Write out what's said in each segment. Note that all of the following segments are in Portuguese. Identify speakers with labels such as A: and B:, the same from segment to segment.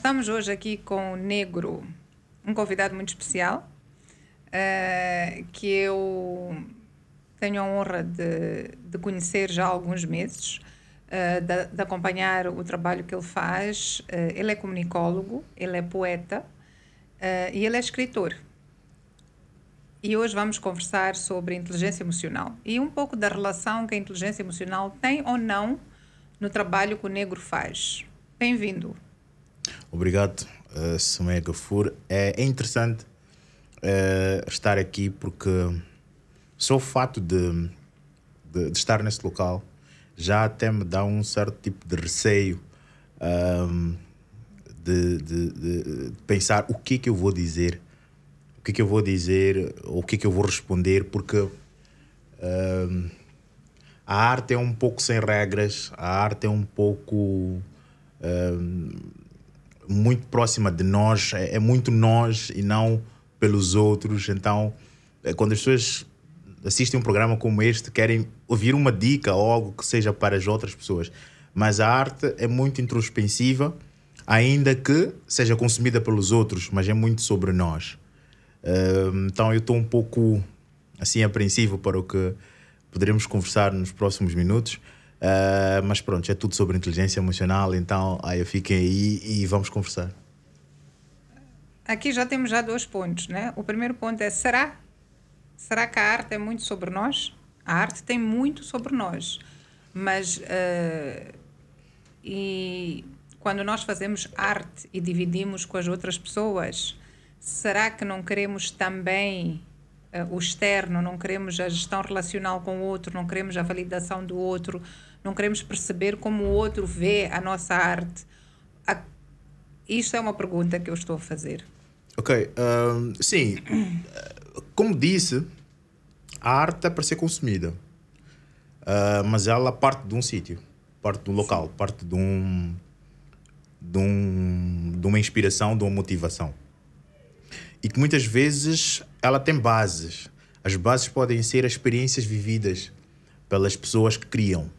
A: estamos hoje aqui com o Negro, um convidado muito especial, que eu tenho a honra de conhecer já há alguns meses, de acompanhar o trabalho que ele faz. Ele é comunicólogo, ele é poeta e ele é escritor. E hoje vamos conversar sobre inteligência emocional e um pouco da relação que a inteligência emocional tem ou não no trabalho que o Negro faz. Bem-vindo.
B: Obrigado, Sumé Gafur. É interessante estar aqui porque só o fato de estar nesse local já até me dá um certo tipo de receio de pensar o que é que eu vou dizer, o que é que eu vou dizer, ou o que é que eu vou responder, porque a arte é um pouco sem regras, a arte é um pouco muito próxima de nós, é muito nós e não pelos outros. Então, quando as pessoas assistem um programa como este, querem ouvir uma dica ou algo que seja para as outras pessoas. Mas a arte é muito introspectiva, ainda que seja consumida pelos outros, mas é muito sobre nós. Então eu estou um pouco assim apreensivo para o que poderemos conversar nos próximos minutos. Mas pronto, é tudo sobre inteligência emocional, então aí fiquem aí e vamos conversar.
A: Aqui já temos dois pontos, né? O primeiro ponto é, será que a arte é muito sobre nós? A arte tem muito sobre nós, mas e quando nós fazemos arte e dividimos com as outras pessoas, será que não queremos também o externo, não queremos a gestão relacional com o outro, não queremos a validação do outro, não queremos perceber como o outro vê a nossa arte? Isto é uma pergunta que eu estou a fazer.
B: Ok, sim, como disse, a arte é para ser consumida, mas ela parte de um sítio, parte de um local, sim, parte de uma inspiração, de uma motivação. E que muitas vezes ela tem bases. As bases podem ser as experiências vividas pelas pessoas que criam.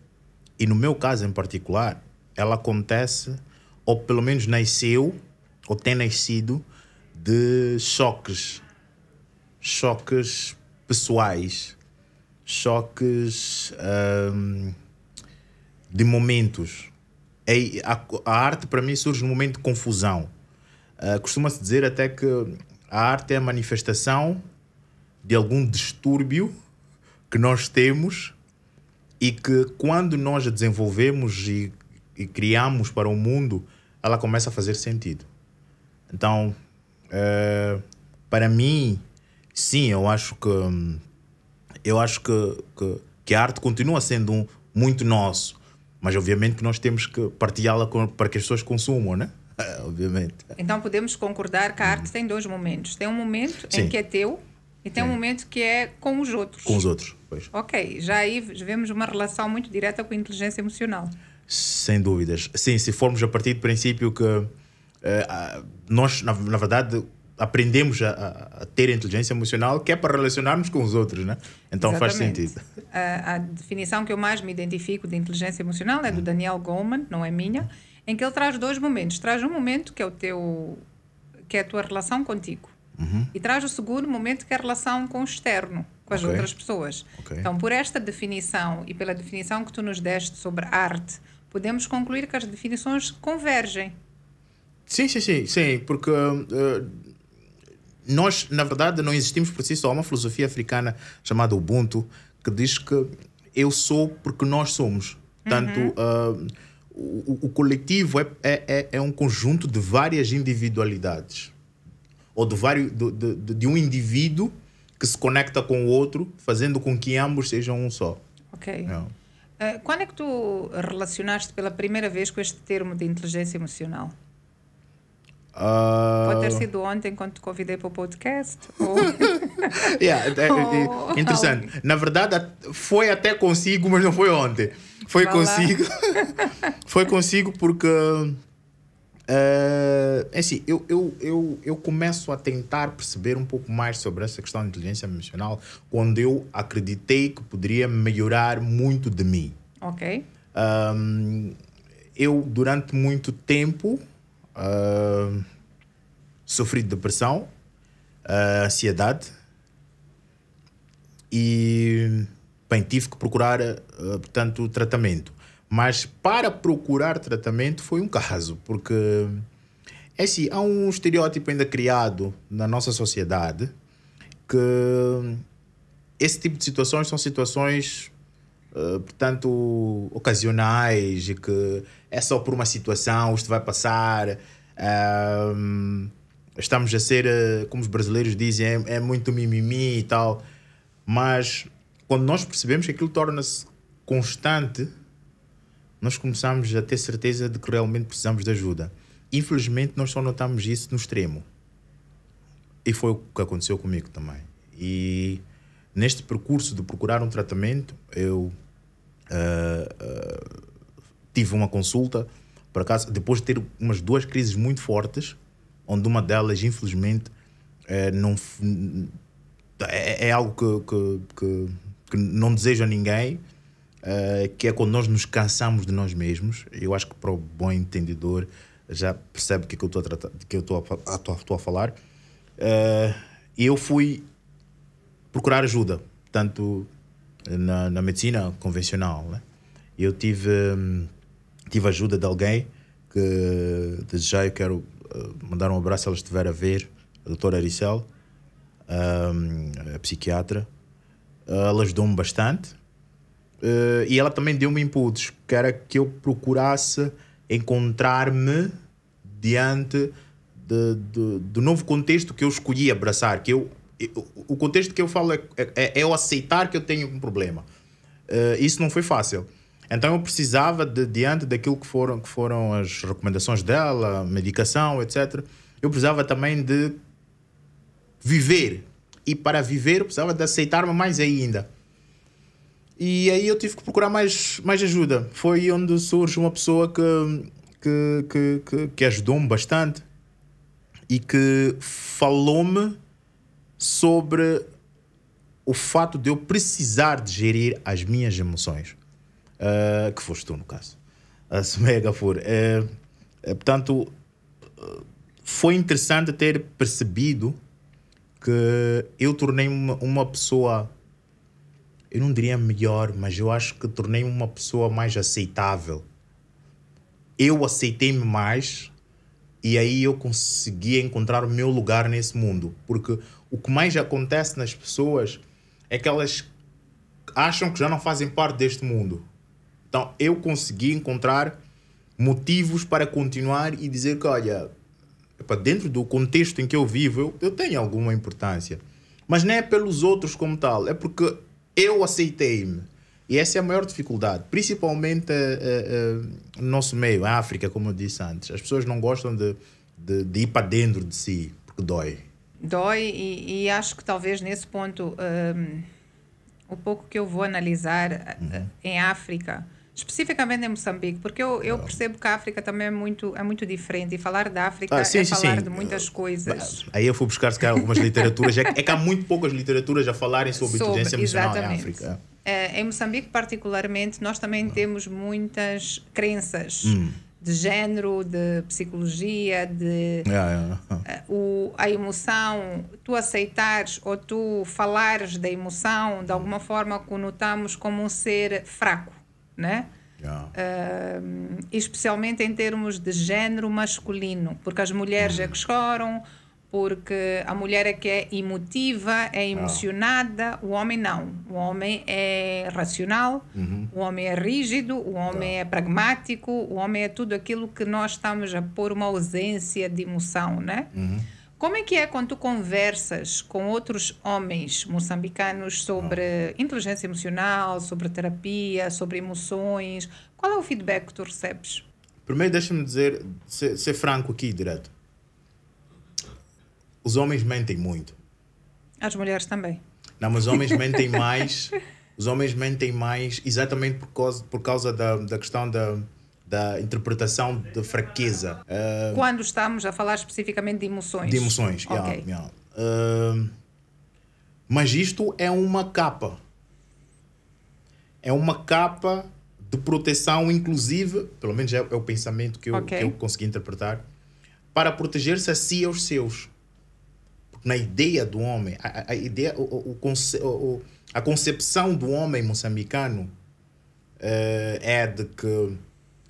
B: E no meu caso em particular, ela acontece, ou pelo menos nasceu, ou tem nascido, de choques pessoais, choques de momentos. A arte para mim surge num momento de confusão. Costuma-se dizer até que a arte é a manifestação de algum distúrbio que nós temos e que quando nós a desenvolvemos e criamos para o mundo, ela começa a fazer sentido. Então, para mim, sim, eu acho que a arte continua sendo muito nosso, mas obviamente que nós temos que partilhá-la para que as pessoas consumam, né? Obviamente.
A: Então podemos concordar que a arte tem dois momentos. Tem um momento
B: sim,
A: em que é teu e tem um momento que é com os outros.
B: Com os outros, pois.
A: Ok, já aí vemos uma relação muito direta com a inteligência emocional.
B: Sem dúvidas. Sim, se formos a partir do princípio que nós, na verdade, aprendemos a ter inteligência emocional, que é para relacionarmos com os outros, né? Então
A: exatamente.
B: Faz sentido.
A: A definição que eu mais me identifico de inteligência emocional é do Daniel Goleman, não é minha, em que ele traz dois momentos. Traz um momento que é que é a tua relação contigo. E traz o segundo momento que é a relação com o externo, com as outras pessoas. Então, por esta definição e pela definição que tu nos deste sobre arte, podemos concluir que as definições convergem.
B: Sim, porque nós, na verdade, não existimos por si só. Há uma filosofia africana chamada Ubuntu que diz que eu sou porque nós somos. Portanto, o coletivo é um conjunto de várias individualidades. Ou de um indivíduo que se conecta com o outro, fazendo com que ambos sejam um só.
A: Ok. Quando é que tu relacionaste pela primeira vez com este termo de inteligência emocional? Pode ter sido ontem, quando te convidei para o podcast? Ou...
B: Interessante. Na verdade, foi até consigo, mas não foi ontem. Foi consigo. Foi consigo porque... assim, eu começo a tentar perceber um pouco mais sobre essa questão de inteligência emocional quando eu acreditei que poderia melhorar muito de mim.
A: Ok.
B: Eu, durante muito tempo, sofri de depressão, ansiedade e bem, tive que procurar, portanto, tratamento. Mas para procurar tratamento foi um caso, porque é assim, há um estereótipo ainda criado na nossa sociedade que esse tipo de situações são situações, portanto, ocasionais e que é só por uma situação, isto vai passar. Estamos a ser, como os brasileiros dizem, é muito mimimi e tal. Mas quando nós percebemos que aquilo torna-se constante, nós começamos a ter certeza de que realmente precisamos de ajuda. Infelizmente, nós só notamos isso no extremo. E foi o que aconteceu comigo também. E neste percurso de procurar um tratamento, eu tive uma consulta, por acaso, depois de ter umas 2 crises muito fortes, onde uma delas, infelizmente, é algo que não desejo a ninguém, que é quando nós nos cansamos de nós mesmos. Eu acho que para o bom entendedor já percebe o que eu estou a falar. E eu fui procurar ajuda, tanto na medicina convencional, né? Eu tive ajuda de alguém que desde já eu quero mandar um abraço se ela estiver a ver, a doutora Aricel, a psiquiatra. Ela ajudou-me bastante, e ela também deu-me inputs, que era que eu procurasse encontrar-me diante do novo contexto que eu escolhi abraçar, o contexto que eu falo é eu aceitar que eu tenho um problema. Isso não foi fácil. Então eu precisava, diante daquilo que foram as recomendações dela, medicação, etc., eu precisava também de viver. E para viver eu precisava de aceitar-me mais ainda. E aí eu tive que procurar mais ajuda. Foi onde surge uma pessoa que ajudou-me bastante e que falou-me sobre o fato de eu precisar de gerir as minhas emoções. Que foste tu, no caso. A Sumeia Gafur. Portanto, foi interessante ter percebido que eu tornei-me uma pessoa, eu não diria melhor, mas eu acho que tornei-me uma pessoa mais aceitável. Eu aceitei-me mais e aí eu consegui encontrar o meu lugar nesse mundo. Porque o que mais acontece nas pessoas é que elas acham que já não fazem parte deste mundo. Então eu consegui encontrar motivos para continuar e dizer que, olha, dentro do contexto em que eu vivo, eu tenho alguma importância. Mas não é pelos outros como tal, é porque eu aceitei-me. E essa é a maior dificuldade, principalmente no nosso meio, a África, como eu disse antes. As pessoas não gostam de ir para dentro de si, porque dói.
A: Dói, e acho que talvez nesse ponto, o pouco que eu vou analisar em África, especificamente em Moçambique, porque eu percebo que a África também é muito diferente, e falar da África falar de muitas coisas.
B: Aí eu fui buscar, se calhar, algumas literaturas. É que há muito poucas literaturas a falarem sobre inteligência emocional em África.
A: Em Moçambique, particularmente, nós também temos muitas crenças de género, de psicologia, a emoção, tu aceitares ou tu falares da emoção, de alguma forma conotamos como um ser fraco, né? Especialmente em termos de género masculino, porque as mulheres é que choram, porque a mulher é que é emotiva, é emocionada, o homem não. O homem é racional, o homem é rígido, o homem é pragmático, o homem é tudo aquilo que nós estamos a pôr uma ausência de emoção, né? Como é que é quando tu conversas com outros homens moçambicanos sobre inteligência emocional, sobre terapia, sobre emoções? Qual é o feedback que tu recebes?
B: Primeiro, deixa-me dizer, ser franco aqui, direto. Os homens mentem muito.
A: As mulheres também.
B: Não, mas os homens mentem mais. Os homens mentem mais exatamente por causa da questão da interpretação de fraqueza.
A: Quando estamos a falar especificamente de emoções.
B: De emoções,
A: okay.
B: Mas isto é uma capa. É uma capa de proteção, inclusive, pelo menos é o pensamento que eu consegui interpretar, para proteger-se a si e aos seus. Porque na ideia do homem, a ideia, a concepção do homem moçambicano é de que,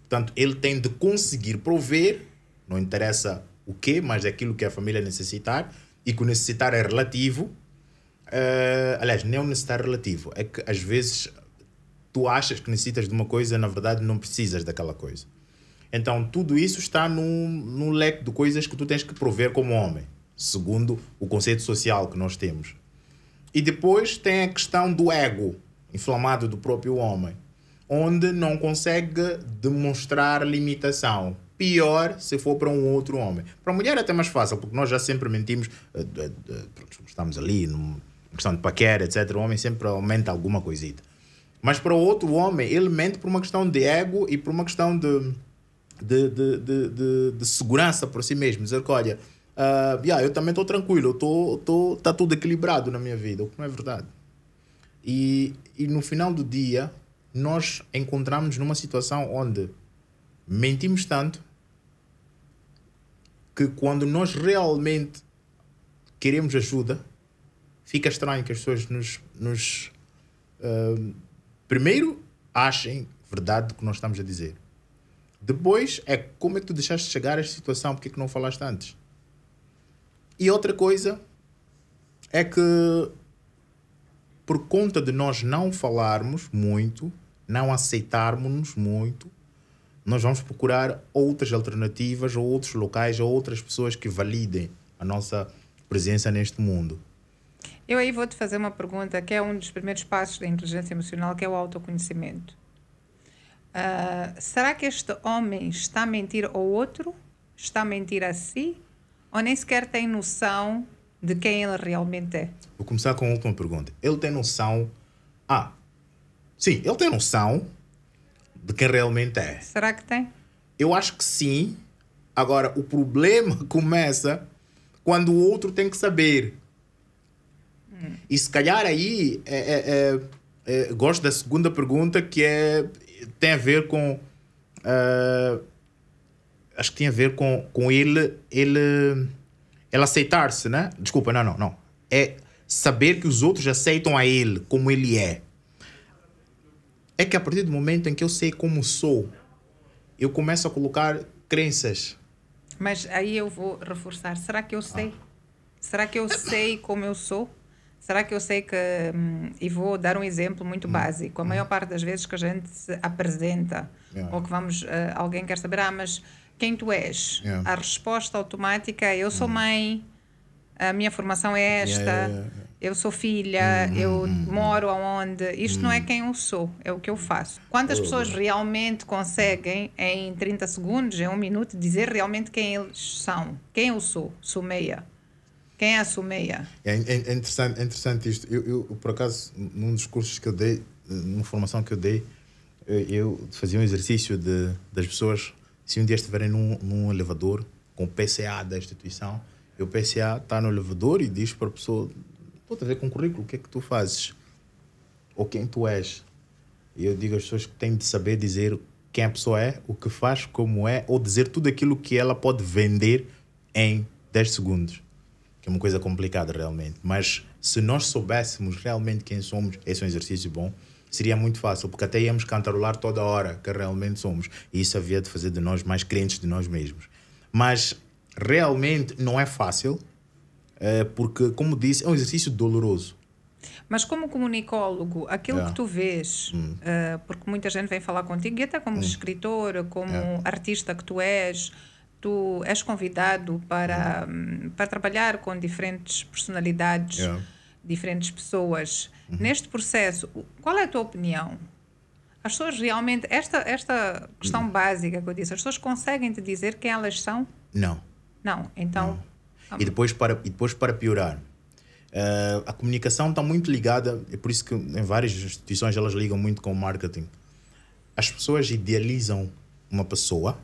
B: portanto, ele tem de conseguir prover, não interessa o quê, mas é aquilo que a família necessitar, e que o necessitar é relativo. Aliás, nem o necessitar relativo, é que às vezes tu achas que necessitas de uma coisa, na verdade não precisas daquela coisa. Então tudo isso está num leque de coisas que tu tens que prover como homem, segundo o conceito social que nós temos. E depois tem a questão do ego inflamado do próprio homem, onde não consegue demonstrar limitação. Pior se for para um outro homem. Para a mulher é até mais fácil, porque nós já sempre mentimos, estamos ali numa questão de paquera, etc. O homem sempre aumenta alguma coisita. Mas para o outro homem, ele mente por uma questão de ego e por uma questão de segurança por si mesmo. Dizer que, olha, eu também estou tranquilo, está tudo equilibrado na minha vida, o que não é verdade. E no final do dia, nós encontramos numa situação onde mentimos tanto que quando nós realmente queremos ajuda, fica estranho que as pessoas nos primeiro achem verdade do que nós estamos a dizer. Depois é como é que tu deixaste chegar a esta situação, porque é que não falaste antes? E outra coisa é que por conta de nós não falarmos muito, não aceitarmos-nos muito, nós vamos procurar outras alternativas, ou outros locais, ou outras pessoas que validem a nossa presença neste mundo.
A: Eu aí vou-te fazer uma pergunta, que é um dos primeiros passos da inteligência emocional, que é o autoconhecimento. Será que este homem está a mentir ao outro? Está a mentir a si? Ou nem sequer tem noção de quem ele realmente é?
B: Vou começar com a última pergunta. Ele tem noção... sim, ele tem noção de quem realmente é.
A: Será que tem?
B: Eu acho que sim. Agora, o problema começa quando o outro tem que saber. E se calhar aí gosto da segunda pergunta, que tem a ver com... acho que tem a ver com ele aceitar-se, né? Desculpa, não. É saber que os outros aceitam a ele como ele é. É que a partir do momento em que eu sei como sou, eu começo a colocar crenças.
A: Mas aí eu vou reforçar. Será que eu sei? Será que eu sei como eu sou? Será que eu sei que... e vou dar um exemplo muito básico. A maior parte das vezes que a gente se apresenta, ou que alguém quer saber, mas quem tu és? A resposta automática é: eu sou mãe, a minha formação é esta, eu sou filha, eu moro aonde. Isto não é quem eu sou, é o que eu faço. Quantas pessoas realmente conseguem, em 30 segundos, em 1 minuto, dizer realmente quem eles são? Quem eu sou? Sumeia. Quem é a Sumeia?
B: É interessante isto. Eu, por acaso, num dos cursos que eu dei, numa formação que eu dei, eu fazia um exercício das pessoas, se um dia estiverem num elevador com o PCA da instituição, e o PCA está no elevador e diz para a pessoa: estou a ver com o currículo, o que é que tu fazes? Ou quem tu és? E eu digo às pessoas que têm de saber dizer quem a pessoa é, o que faz, como é, ou dizer tudo aquilo que ela pode vender em 10 segundos. Que é uma coisa complicada realmente. Mas se nós soubéssemos realmente quem somos, esse é um exercício bom, seria muito fácil, porque até íamos cantarolar toda hora que realmente somos. E isso havia de fazer de nós mais crentes de nós mesmos. Mas realmente não é fácil, porque, como disse, é um exercício doloroso.
A: Mas como comunicólogo, aquilo que tu vês, porque muita gente vem falar contigo, e até como escritor, como artista que tu és convidado para trabalhar com diferentes personalidades, diferentes pessoas. Neste processo, qual é a tua opinião? As pessoas realmente, esta questão básica que eu disse, as pessoas conseguem te dizer quem elas são?
B: Não.
A: Não, então...
B: Não. E depois para piorar, a comunicação está muito ligada, é por isso que em várias instituições elas ligam muito com o marketing. As pessoas idealizam uma pessoa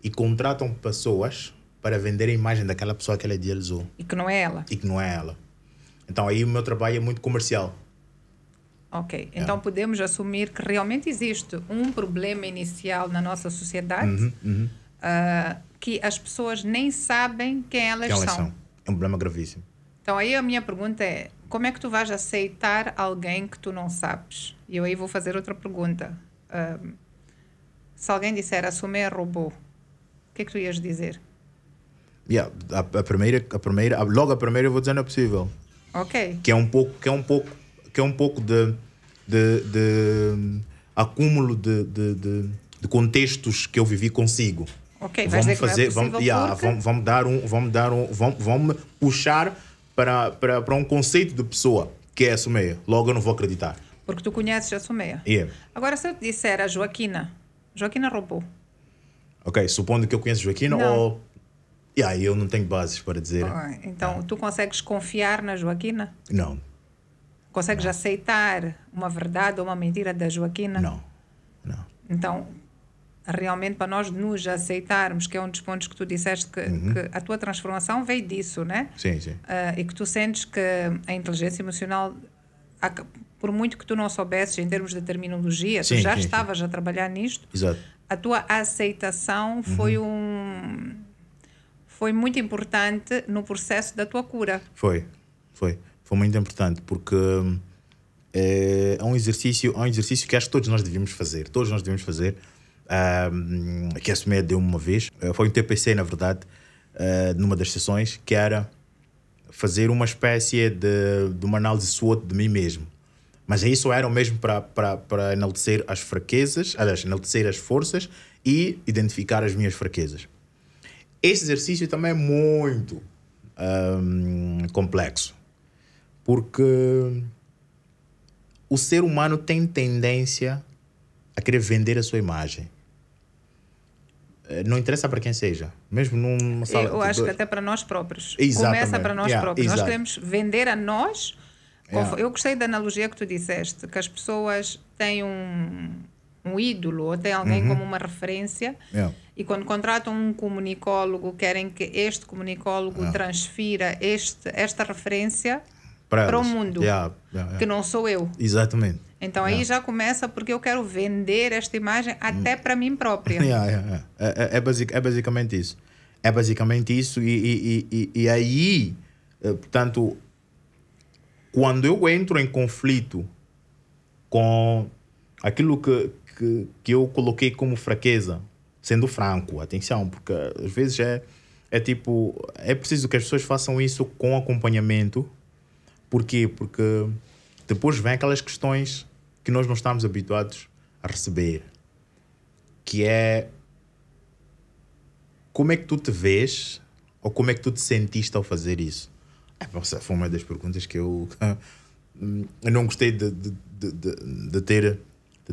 B: e contratam pessoas para vender a imagem daquela pessoa que ela idealizou.
A: E que não é ela.
B: E que não é ela. Então aí o meu trabalho é muito comercial.
A: Ok, então podemos assumir que realmente existe um problema inicial na nossa sociedade que as pessoas nem sabem quem elas são.
B: É um problema gravíssimo.
A: Então aí a minha pergunta é, como é que tu vais aceitar alguém que tu não sabes? E eu aí vou fazer outra pergunta. Se alguém disser a Sumé robô, o que é que tu ias dizer?
B: Logo a primeira eu vou dizer não é possível.
A: Ok.
B: Que é um pouco de acúmulo de contextos que eu vivi consigo.
A: Ok, vais dizer que não é possível
B: vamos puxar para um conceito de pessoa que é a Sumeia. Logo eu não vou acreditar.
A: Porque tu conheces a Sumeia.
B: Yeah.
A: Agora, se eu te disser a Joaquina roubou.
B: Ok, supondo que eu conheço Joaquina ou... eu não tenho bases para dizer.
A: Então, tu consegues confiar na Joaquina?
B: Não.
A: Consegues aceitar uma verdade ou uma mentira da Joaquina?
B: Não.
A: Então, realmente, para nós nos aceitarmos, que é um dos pontos que tu disseste que a tua transformação veio disso, né?
B: Sim.
A: E que tu sentes que a inteligência emocional, por muito que tu não soubesses em termos de terminologia, tu já estavas a trabalhar nisto.
B: Exato.
A: A tua aceitação foi muito importante no processo da tua cura. Foi
B: muito importante porque é um exercício que acho que todos nós devíamos fazer. Que a Sumeia deu uma vez. Foi um TPC, na verdade, numa das sessões, que era fazer uma espécie de uma análise SWOT de mim mesmo. Mas aí só era mesmo para enaltecer as fraquezas, aliás, enaltecer as forças e identificar as minhas fraquezas. Esse exercício também é muito complexo, porque o ser humano tem tendência a querer vender a sua imagem. Não interessa para quem seja, mesmo numa sala.
A: Eu acho que até para nós próprios.
B: Exatamente.
A: Começa para nós próprios.
B: Exato.
A: Nós queremos vender a nós. Eu gostei da analogia que tu disseste, que as pessoas têm um ídolo ou têm alguém como uma referência e quando contratam um comunicólogo querem que este comunicólogo transfira esta referência para o mundo, que não sou eu.
B: Exatamente.
A: Então aí já começa porque eu quero vender esta imagem até para mim própria.
B: É basicamente isso. É basicamente isso e aí, portanto, quando eu entro em conflito com aquilo que eu coloquei como fraqueza, sendo franco, atenção, porque às vezes é preciso que as pessoas façam isso com acompanhamento. Por quê? Porque depois vem aquelas questões que nós não estamos habituados a receber, que é como é que tu te vês ou como é que tu te sentiste ao fazer isso? Foi uma das perguntas que eu não gostei de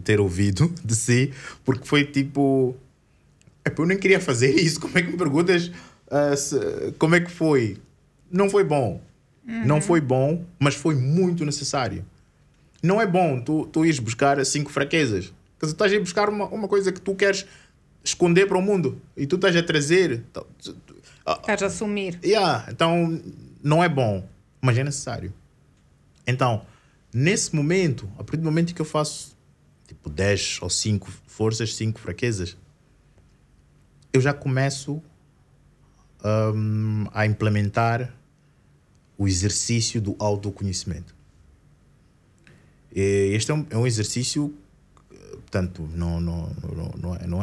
B: ter ouvido de si, porque foi tipo, eu nem queria fazer isso, como é que me perguntas como é que foi? Não foi bom. Não foi bom, mas foi muito necessário. Não é bom tu ires buscar 5 fraquezas. Porque tu estás a ir buscar uma coisa que tu queres esconder para o mundo e tu estás a trazer.
A: Estás a assumir.
B: Então, não é bom, mas é necessário. Então, nesse momento, a partir do momento que eu faço tipo 10 ou 5 forças, 5 fraquezas, eu já começo a implementar o exercício do autoconhecimento. Este é um exercício, portanto, não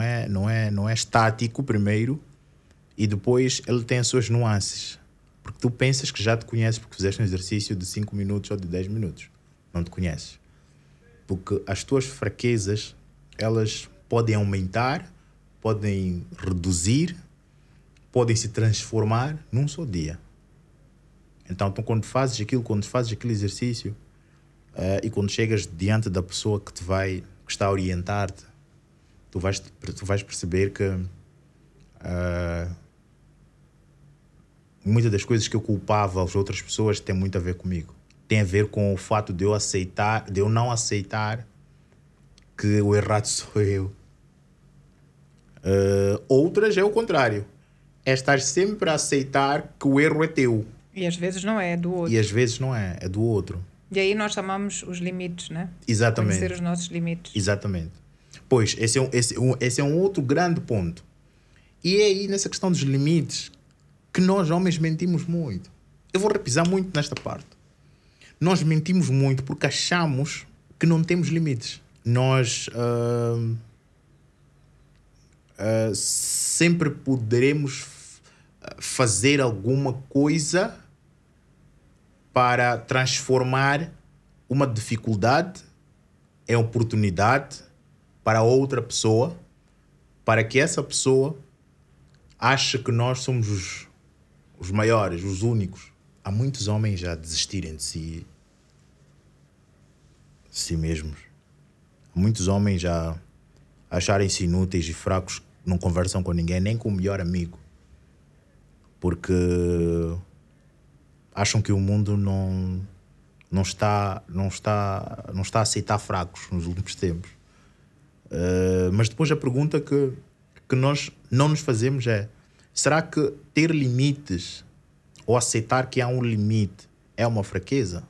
B: é estático primeiro e depois ele tem as suas nuances. Porque tu pensas que já te conheces porque fizeste um exercício de 5 minutos ou de 10 minutos. Não te conheces. Porque as tuas fraquezas, elas podem aumentar, podem reduzir, podem se transformar num só dia. Então quando fazes aquele exercício e quando chegas diante da pessoa que está a orientar-te, tu vais perceber que muitas das coisas que eu culpava as outras pessoas têm muito a ver comigo. Tem a ver com o fato de eu não aceitar que o errado sou eu. Outras é o contrário. É estar sempre a aceitar que o erro é teu.
A: E às vezes não é, é do outro.
B: E às vezes não é, é do outro.
A: E aí nós chamamos os limites, né?
B: Exatamente.
A: Conhecer os nossos limites.
B: Exatamente. Pois, esse é um outro grande ponto. E é aí nessa questão dos limites que nós homens mentimos muito. Eu vou repisar muito nesta parte. Nós mentimos muito porque achamos que não temos limites. Nós sempre poderemos fazer alguma coisa para transformar uma dificuldade em oportunidade para outra pessoa, para que essa pessoa ache que nós somos os maiores, os únicos. Há muitos homens já desistirem de si mesmos. Há muitos homens já acharem-se inúteis e fracos, não conversam com ninguém, nem com o melhor amigo. Porque acham que o mundo não está a aceitar fracos nos últimos tempos. Mas depois a pergunta que nós não nos fazemos é: será que ter limites ou aceitar que há um limite é uma fraqueza?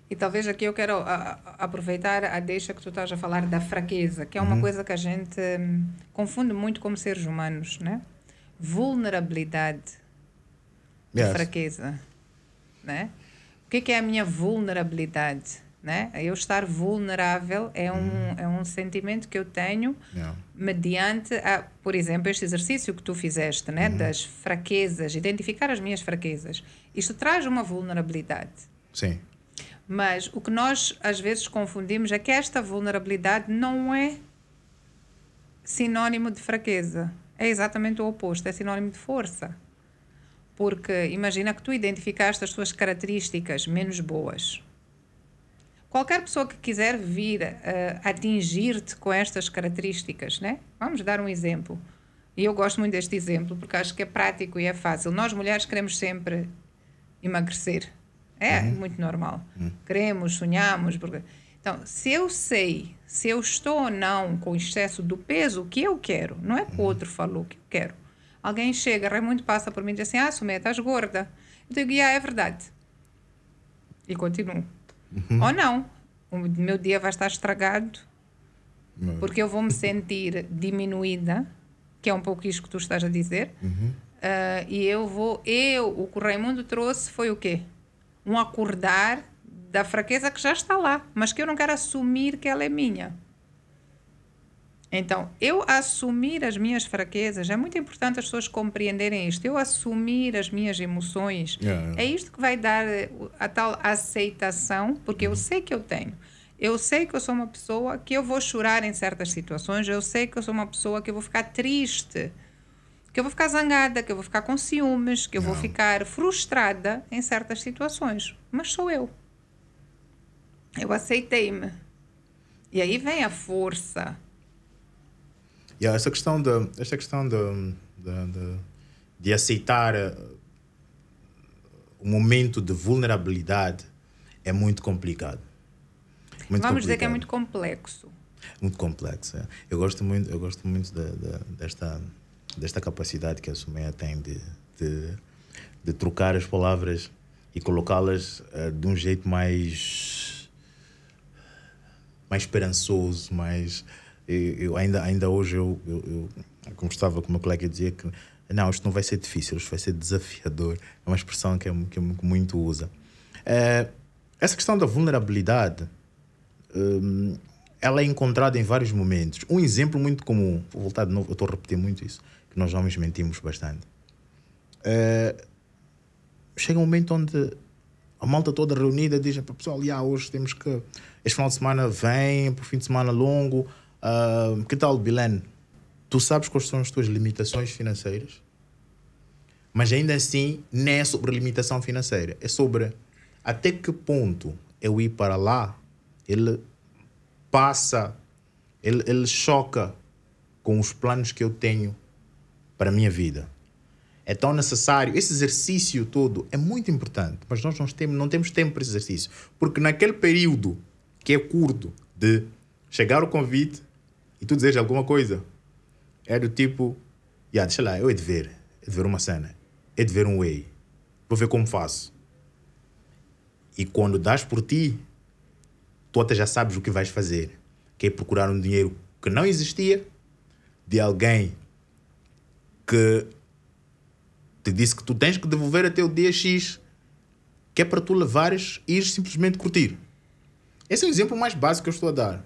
A: E talvez aqui eu quero aproveitar a deixa que tu estás a falar da fraqueza, que é uma coisa que a gente confunde muito como seres humanos, né? Vulnerabilidade e fraqueza, né? O que é a minha vulnerabilidade? Né? Eu estar vulnerável é um sentimento que eu tenho mediante, por exemplo, este exercício que tu fizeste, né? Das fraquezas, identificar as minhas fraquezas. Isto traz uma vulnerabilidade.
B: Sim.
A: Mas o que nós às vezes confundimos é que esta vulnerabilidade não é sinónimo de fraqueza. É exatamente o oposto, é sinónimo de força. Porque imagina que tu identificaste as tuas características menos boas. Qualquer pessoa que quiser vir atingir-te com estas características, né? Vamos dar um exemplo. E eu gosto muito deste exemplo porque acho que é prático e é fácil. Nós mulheres queremos sempre emagrecer. É muito normal. Queremos, sonhamos. Então, se eu sei se eu estou ou não com excesso do peso que eu quero, não é que o outro falou que eu quero. Alguém chega, Raimundo passa por mim e diz assim: Sumé, estás gorda. Eu digo: é verdade. E continuo. Ou não, o meu dia vai estar estragado porque eu vou me sentir diminuída, que é um pouco isto que tu estás a dizer, e o que o Raimundo trouxe foi o quê? Um acordar da fraqueza que já está lá, mas que eu não quero assumir que ela é minha. Então, eu assumir as minhas fraquezas, é muito importante as pessoas compreenderem isto. Eu assumir as minhas emoções, é isto que vai dar a tal aceitação, porque eu sei que eu tenho. Eu sei que eu sou uma pessoa que eu vou chorar em certas situações, eu sei que eu sou uma pessoa que eu vou ficar triste, que eu vou ficar zangada, que eu vou ficar com ciúmes, que eu vou ficar frustrada em certas situações. Mas sou eu. Eu aceitei-me. E aí vem a força.
B: Esta questão de aceitar o momento de vulnerabilidade é muito complicado.
A: Vamos dizer que é muito complexo.
B: Muito complexo. É. Eu gosto muito desta capacidade que a Sumé tem de trocar as palavras e colocá-las de um jeito mais esperançoso, mais... Eu ainda hoje, como estava com o meu colega, dizia que não, isto não vai ser difícil, isto vai ser desafiador. É uma expressão que muito usa. Essa questão da vulnerabilidade, ela é encontrada em vários momentos. Um exemplo muito comum, vou voltar de novo, eu estou a repetir muito isso, que nós homens mentimos bastante. Chega um momento onde a malta toda reunida diz para o pessoal: hoje temos que... Este final de semana vem, para o fim de semana longo... que tal, Bilene? Tu sabes quais são as tuas limitações financeiras? Mas ainda assim, não é sobre limitação financeira. É sobre até que ponto eu ir para lá, ele choca com os planos que eu tenho para a minha vida. É tão necessário. Esse exercício todo é muito importante, mas nós não temos tempo para esse exercício. Porque naquele período que é curto de chegar o convite e tu dizeres alguma coisa, é do tipo: deixa lá, eu hei de ver uma cena, hei de ver um way, vou ver como faço. E quando dás por ti, tu até já sabes o que vais fazer, que é procurar um dinheiro que não existia, de alguém que te disse que tu tens que devolver até o dia X, que é para tu levares e ir simplesmente curtir. Esse é o exemplo mais básico que eu estou a dar.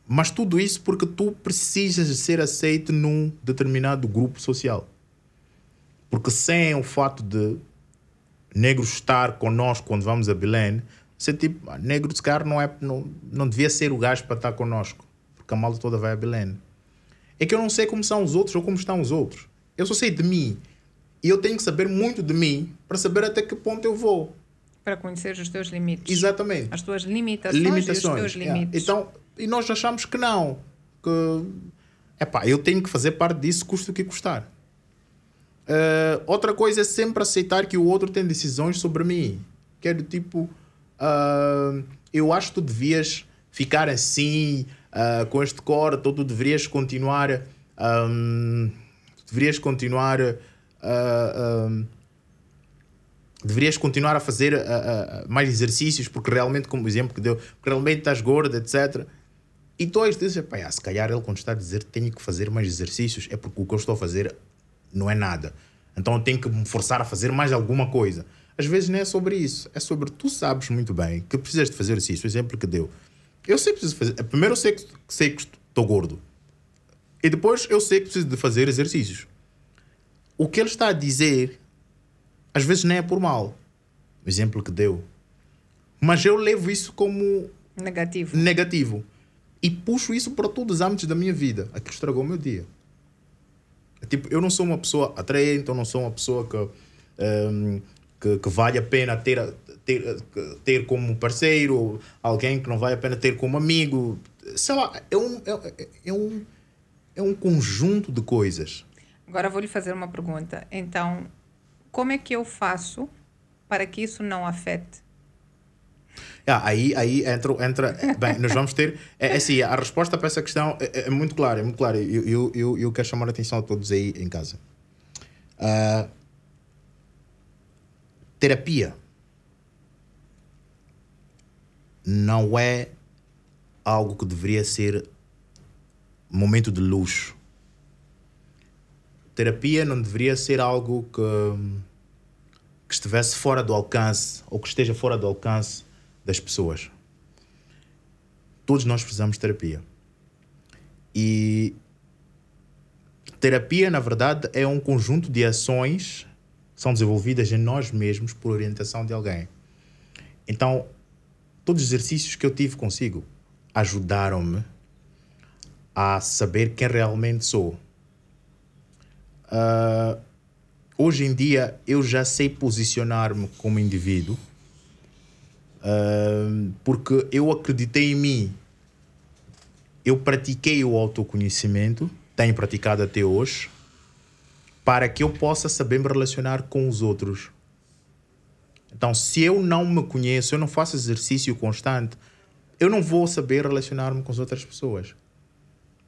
B: Mas tudo isso porque tu precisas de ser aceito num determinado grupo social. Porque sem o fato de negro estar connosco quando vamos a Belém, você tipo, negro se calhar não devia ser o gajo para estar connosco, porque a malta toda vai a Belém. É que eu não sei como são os outros ou como estão os outros. Eu só sei de mim. E eu tenho que saber muito de mim para saber até que ponto eu vou.
A: Para conhecer os teus limites.
B: Exatamente.
A: As tuas limitações. E os teus limites.
B: Então, e nós achamos que não. Que, eu tenho que fazer parte disso, custa o que custar. Outra coisa é sempre aceitar que o outro tem decisões sobre mim. Que é do tipo, eu acho que tu devias ficar assim, com este corte, ou tu deverias continuar... deverias continuar a fazer mais exercícios, porque realmente, como o exemplo que deu, porque realmente estás gorda, etc. E tu dizes, se calhar ele quando está a dizer que tenho que fazer mais exercícios é porque o que eu estou a fazer não é nada. Então eu tenho que me forçar a fazer mais alguma coisa. Às vezes não é sobre isso. É sobre tu sabes muito bem que precisas de fazer exercício. O exemplo que deu. Eu sei que preciso fazer. Primeiro eu sei que estou gordo. E depois eu sei que preciso de fazer exercícios. O que ele está a dizer às vezes nem é por mal. O exemplo que deu. Mas eu levo isso como negativo. E puxo isso para todos os âmbitos da minha vida. Aquilo estragou o meu dia. Tipo, eu não sou uma pessoa atraente, eu não sou uma pessoa que vale a pena ter como parceiro, alguém que não vale a pena ter como amigo. Sei lá, é um conjunto de coisas.
A: Agora vou lhe fazer uma pergunta. Então, como é que eu faço para que isso não afete?
B: Aí entra bem, nós vamos ter... assim, a resposta para essa questão é muito clara, é muito clara. Eu quero chamar a atenção a todos aí em casa. Terapia não é algo que deveria ser momento de luxo. Terapia não deveria ser algo que estivesse fora do alcance ou que esteja fora do alcance das pessoas. Todos nós precisamos de terapia. E terapia, na verdade, é um conjunto de ações que são desenvolvidas em nós mesmos por orientação de alguém. Então, todos os exercícios que eu tive consigo ajudaram-me a saber quem realmente sou. Hoje em dia, eu já sei posicionar-me como indivíduo, porque eu acreditei em mim. Eu pratiquei o autoconhecimento, tenho praticado até hoje, para que eu possa saber me relacionar com os outros. Então, se eu não me conheço, eu não faço exercício constante, eu não vou saber relacionar-me com as outras pessoas.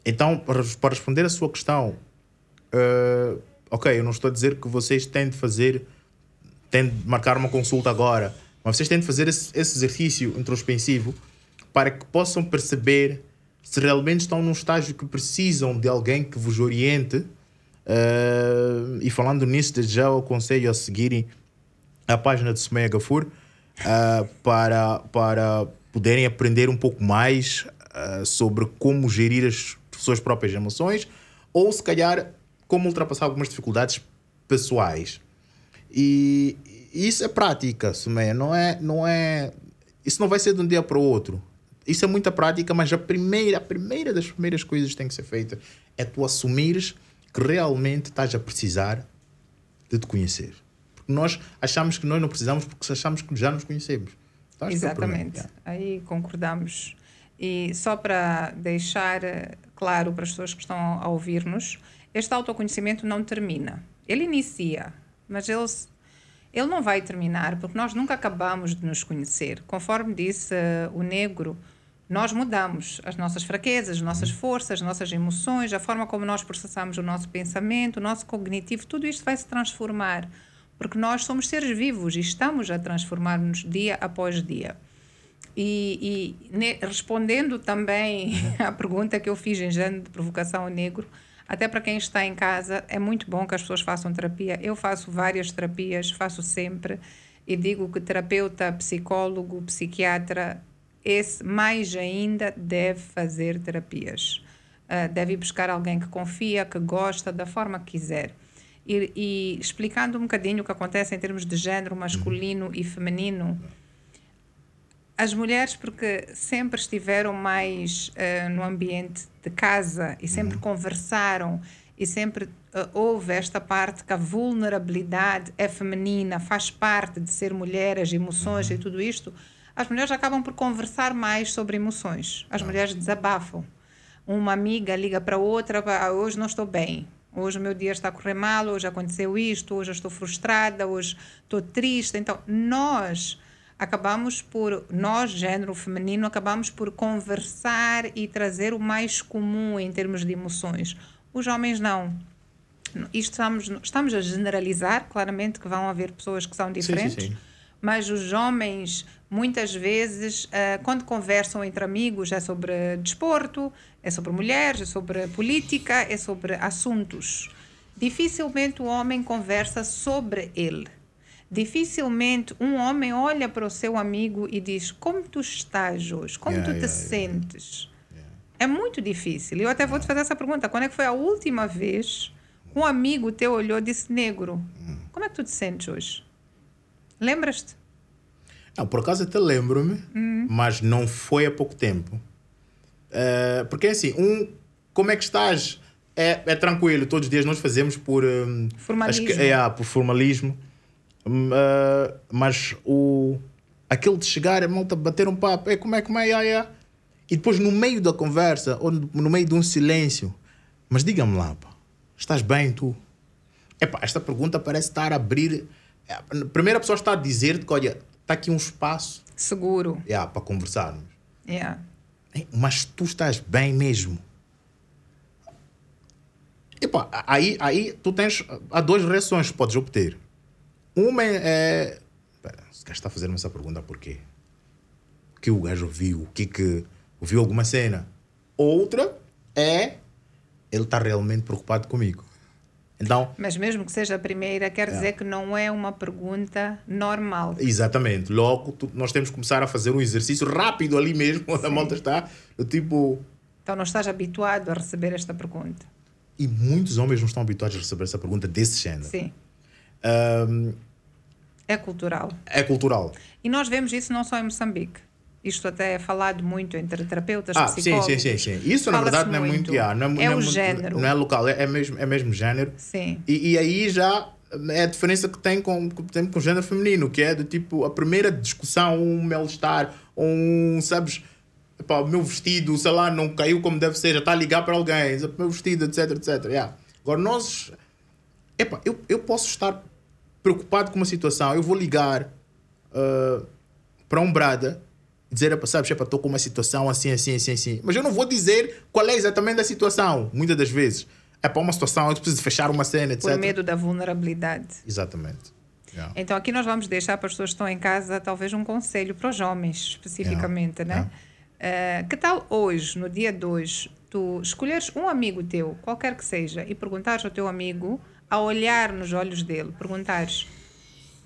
B: Então, para responder a sua questão, ok, eu não estou a dizer que vocês têm de marcar uma consulta agora, mas vocês têm de fazer esse exercício introspectivo para que possam perceber se realmente estão num estágio que precisam de alguém que vos oriente. E falando nisso, desde já eu aconselho a seguirem a página de Soumeia Gafour para poderem aprender um pouco mais sobre como gerir as suas próprias emoções ou, se calhar, como ultrapassar algumas dificuldades pessoais. E isso é prática, Soumeia. Não é... Isso não vai ser de um dia para o outro. Isso é muita prática, mas a primeira das primeiras coisas que tem que ser feita é tu assumires que realmente estás a precisar de te conhecer. Porque nós achamos que nós não precisamos porque achamos que já nos conhecemos. Então,
A: exatamente. Aí concordamos. E só para deixar claro para as pessoas que estão a ouvir-nos, este autoconhecimento não termina. Ele inicia, mas ele não vai terminar porque nós nunca acabamos de nos conhecer. Conforme disse o Negro, nós mudamos as nossas fraquezas, as nossas forças, as nossas emoções, a forma como nós processamos o nosso pensamento, o nosso cognitivo, tudo isto vai se transformar, porque nós somos seres vivos e estamos a transformar-nos dia após dia. Respondendo também à pergunta que eu fiz em género de provocação ao negro, até para quem está em casa, é muito bom que as pessoas façam terapia. Eu faço várias terapias, faço sempre, e digo que terapeuta, psicólogo, psiquiatra, esse mais ainda deve fazer terapias. Deve ir buscar alguém que confia, que gosta, da forma que quiser. E explicando um bocadinho o que acontece em termos de género masculino e feminino, as mulheres, porque sempre estiveram mais no ambiente de casa e sempre conversaram e sempre houve esta parte que a vulnerabilidade é feminina, faz parte de ser mulher, as emoções e tudo isto, as mulheres acabam por conversar mais sobre emoções. As mulheres desabafam. Uma amiga liga para outra, hoje não estou bem, hoje o meu dia está a correr mal, hoje aconteceu isto, hoje eu estou frustrada, hoje estou triste. Então, nós, género feminino, acabamos por conversar e trazer o mais comum em termos de emoções. Os homens não. Estamos a generalizar, claramente que vão haver pessoas que são diferentes,
B: sim.
A: Mas os homens, muitas vezes, quando conversam entre amigos, é sobre desporto, é sobre mulheres, é sobre política, é sobre assuntos. Dificilmente o homem conversa sobre ele. Dificilmente um homem olha para o seu amigo e diz: como tu estás hoje? Como tu te sentes? É muito difícil. Eu até vou te fazer essa pergunta. Quando é que foi a última vez que um amigo teu olhou e disse: negro, como é que tu te sentes hoje? Lembras-te?
B: Não, por acaso até lembro-me, mas não foi há pouco tempo. Porque assim, como é que estás? É tranquilo, todos os dias nós fazemos por
A: formalismo.
B: Por formalismo. Mas aquele de chegar, a malta bater um papo, como é, e depois no meio da conversa, ou no meio de um silêncio, mas diga-me lá, pá, estás bem tu? Esta pergunta parece estar a abrir. A primeira pessoa está a dizer-te que, olha, está aqui um espaço
A: seguro
B: para conversarmos.
A: Mas
B: tu estás bem mesmo? Aí tu há duas reações que podes obter. Uma é... Esse gajo está a fazer-me essa pergunta porquê? O que o gajo ouviu? O que ouviu alguma cena? Outra é... Ele está realmente preocupado comigo. Então,
A: mas mesmo que seja a primeira, quer dizer que não é uma pergunta normal.
B: Exatamente. Logo, nós temos que começar a fazer um exercício rápido ali mesmo, onde a malta está. Tipo...
A: Então não estás habituado a receber esta pergunta.
B: E muitos homens não estão habituados a receber essa pergunta desse género.
A: Sim. É cultural.
B: É cultural.
A: E nós vemos isso não só em Moçambique. Isto até é falado muito entre terapeutas, psicólogos.
B: Sim. Isso, na verdade, não é muito...
A: o género.
B: Não é local, é mesmo género.
A: Sim.
B: E aí já é a diferença que tem com o género feminino, que é do tipo, a primeira discussão, um mal-estar, sabes... o meu vestido, sei lá, não caiu como deve ser, já está a ligar para alguém, o meu vestido, etc. Agora, nós... eu posso estar preocupado com uma situação, eu vou ligar para um brother e dizer, sabes, estou com uma situação assim. Mas eu não vou dizer qual é exatamente a situação, muitas das vezes. Para uma situação, eu preciso fechar uma cena, etc.
A: Por medo da vulnerabilidade.
B: Exatamente.
A: Então, aqui nós vamos deixar para as pessoas que estão em casa, talvez um conselho para os homens, especificamente, né? Que tal hoje, no dia de hoje, tu escolheres um amigo teu, qualquer que seja, e perguntares ao teu amigo, a olhar nos olhos dele, perguntares: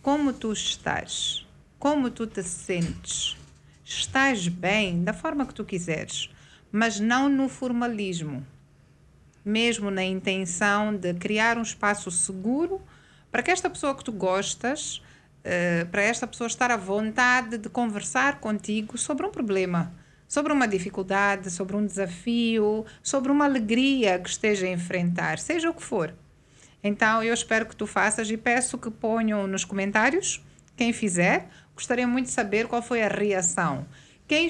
A: como tu estás? Como tu te sentes? Estás bem da forma que tu quiseres, mas não no formalismo, mesmo na intenção de criar um espaço seguro para que esta pessoa que tu gostas, para esta pessoa estar à vontade de conversar contigo sobre um problema, sobre uma dificuldade, sobre um desafio, sobre uma alegria que esteja a enfrentar, seja o que for. Então, eu espero que tu faças e peço que ponham nos comentários, quem fizer. Gostaria muito de saber qual foi a reação. Quem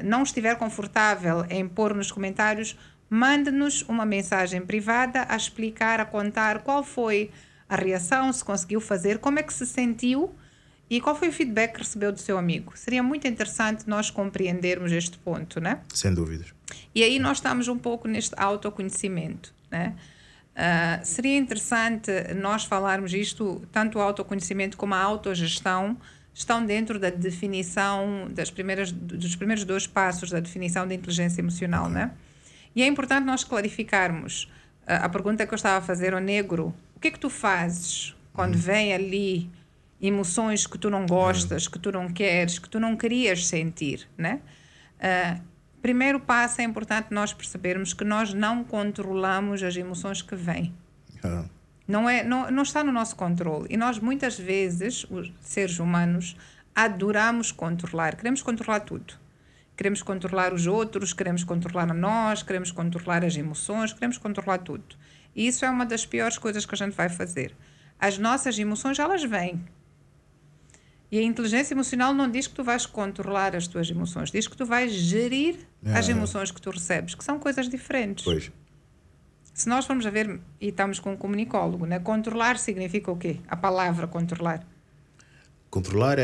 A: não estiver confortável em pôr nos comentários, mande-nos uma mensagem privada a explicar, a contar qual foi a reação, se conseguiu fazer, como é que se sentiu e qual foi o feedback que recebeu do seu amigo. Seria muito interessante nós compreendermos este ponto, né?
B: Sem dúvidas.
A: E aí nós estamos um pouco neste autoconhecimento, né? Seria interessante nós falarmos isto, tanto o autoconhecimento como a autogestão, estão dentro da definição dos primeiros 2 passos da definição de inteligência emocional, né? E é importante nós clarificarmos a pergunta que eu estava a fazer ao negro: o que é que tu fazes quando vem ali emoções que tu não gostas, que tu não queres, que tu não querias sentir, né? Primeiro passo, é importante nós percebermos que nós não controlamos as emoções que vêm. Não está no nosso controle. E nós, muitas vezes, os seres humanos, adoramos controlar. Queremos controlar tudo. Queremos controlar os outros, queremos controlar a nós, queremos controlar as emoções, queremos controlar tudo. E isso é uma das piores coisas que a gente vai fazer. As nossas emoções, elas vêm. E a inteligência emocional não diz que tu vais controlar as tuas emoções, diz que tu vais gerir as emoções que tu recebes, que são coisas diferentes.
B: Pois.
A: Se nós formos a ver, e estamos com um comunicólogo, né? Controlar significa o quê? A palavra controlar.
B: Controlar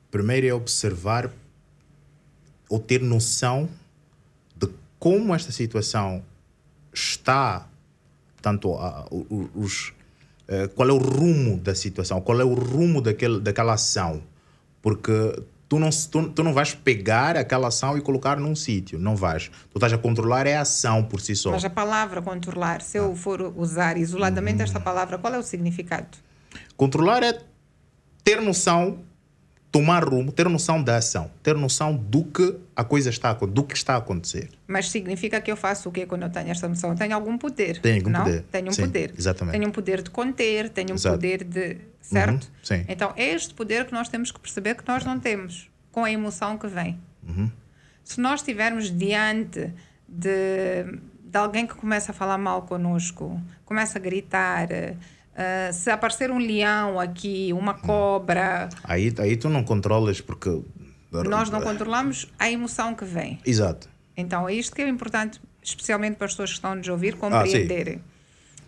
B: primeiro é observar ou ter noção de como esta situação está, portanto, qual é o rumo da situação, qual é o rumo daquela ação, porque tu não vais pegar aquela ação e colocar num sítio, não vais. Tu estás a controlar a ação por si só.
A: Mas a palavra controlar, se eu for usar isoladamente esta palavra, qual é o significado?
B: Controlar é ter noção, tomar rumo, ter noção da ação, ter noção do que a coisa do que está a acontecer.
A: Mas significa que eu faço o quê quando eu tenho esta noção? Eu tenho algum poder.
B: Tenho algum poder.
A: Tenho um
B: Sim,
A: poder.
B: Exatamente.
A: Tenho um poder de conter, tenho um poder de... Certo?
B: Sim.
A: Então, é este poder que nós temos que perceber que nós não temos com a emoção que vem. Se nós estivermos diante de alguém que começa a falar mal connosco, começa a gritar... se aparecer um leão aqui, uma cobra...
B: Aí tu não controlas porque...
A: Nós não controlamos a emoção que vem.
B: Exato.
A: Então é isto que é importante, especialmente para as pessoas que estão a nos ouvir, compreenderem.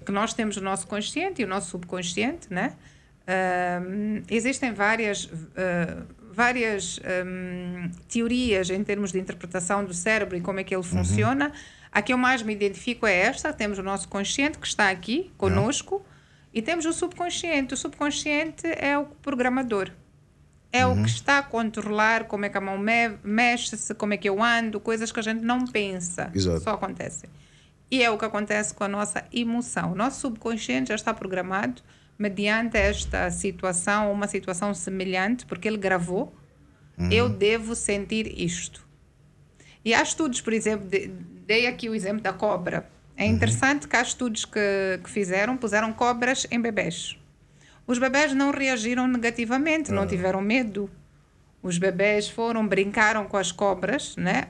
A: Que nós temos o nosso consciente e o nosso subconsciente, né? Existem várias teorias em termos de interpretação do cérebro e como é que ele funciona. A que eu mais me identifico é esta. Temos o nosso consciente que está aqui conosco. E temos o subconsciente. O subconsciente é o programador. É o que está a controlar como é que a mão mexe-se, como é que eu ando, coisas que a gente não pensa.
B: Exato.
A: Só acontecem. E é o que acontece com a nossa emoção. O nosso subconsciente já está programado mediante esta situação, uma situação semelhante, porque ele gravou. Eu devo sentir isto. E há estudos, por exemplo, dei aqui o exemplo da cobra. É interessante que há estudos que puseram cobras em bebés. Os bebés não reagiram negativamente, não tiveram medo. Os bebés brincaram com as cobras, né?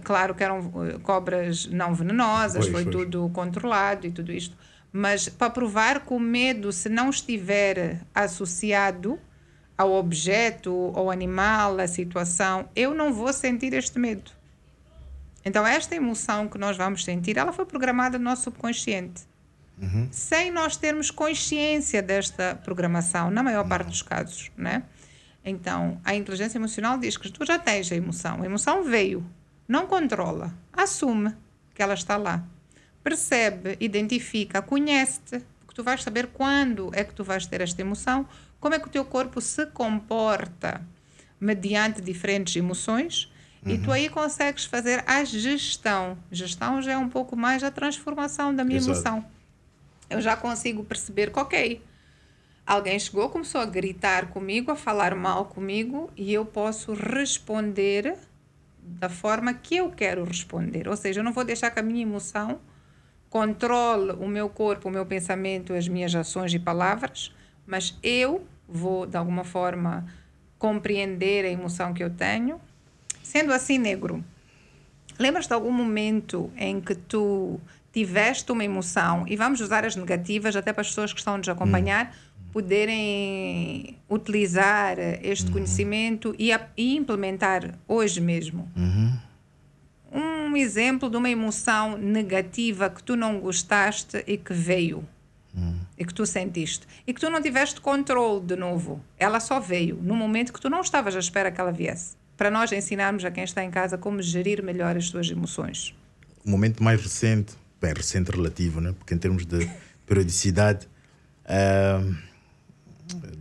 A: Claro que eram cobras não venenosas, foi tudo controlado e tudo isto. Mas para provar que o medo, se não estiver associado ao objeto, ao animal, à situação, eu não vou sentir este medo. Então, esta emoção que nós vamos sentir, ela foi programada no nosso subconsciente. Sem nós termos consciência desta programação, na maior parte dos casos, né? Então, a inteligência emocional diz que tu já tens a emoção veio, não controla, assume que ela está lá. Percebe, identifica, conhece-te, porque tu vais saber quando é que tu vais ter esta emoção, como é que o teu corpo se comporta mediante diferentes emoções. E tu aí consegues fazer a gestão. Gestão já é um pouco mais a transformação da minha emoção. Eu já consigo perceber que, ok, alguém chegou, começou a gritar comigo, a falar mal comigo, e eu posso responder da forma que eu quero responder. Ou seja, eu não vou deixar que a minha emoção controle o meu corpo, o meu pensamento, as minhas ações e palavras, mas eu vou, de alguma forma, compreender a emoção que eu tenho. Sendo assim, negro, lembras-te de algum momento em que tu tiveste uma emoção, e vamos usar as negativas até para as pessoas que estão a nos acompanhar poderem utilizar este conhecimento e implementar hoje mesmo? Um exemplo de uma emoção negativa que tu não gostaste e que veio, e que tu sentiste, e que tu não tiveste controle de novo. Ela só veio no momento que tu não estavas à espera que ela viesse. Para nós ensinarmos a quem está em casa como gerir melhor as suas emoções.
B: O momento mais recente, bem, recente relativo, né? Porque em termos de periodicidade,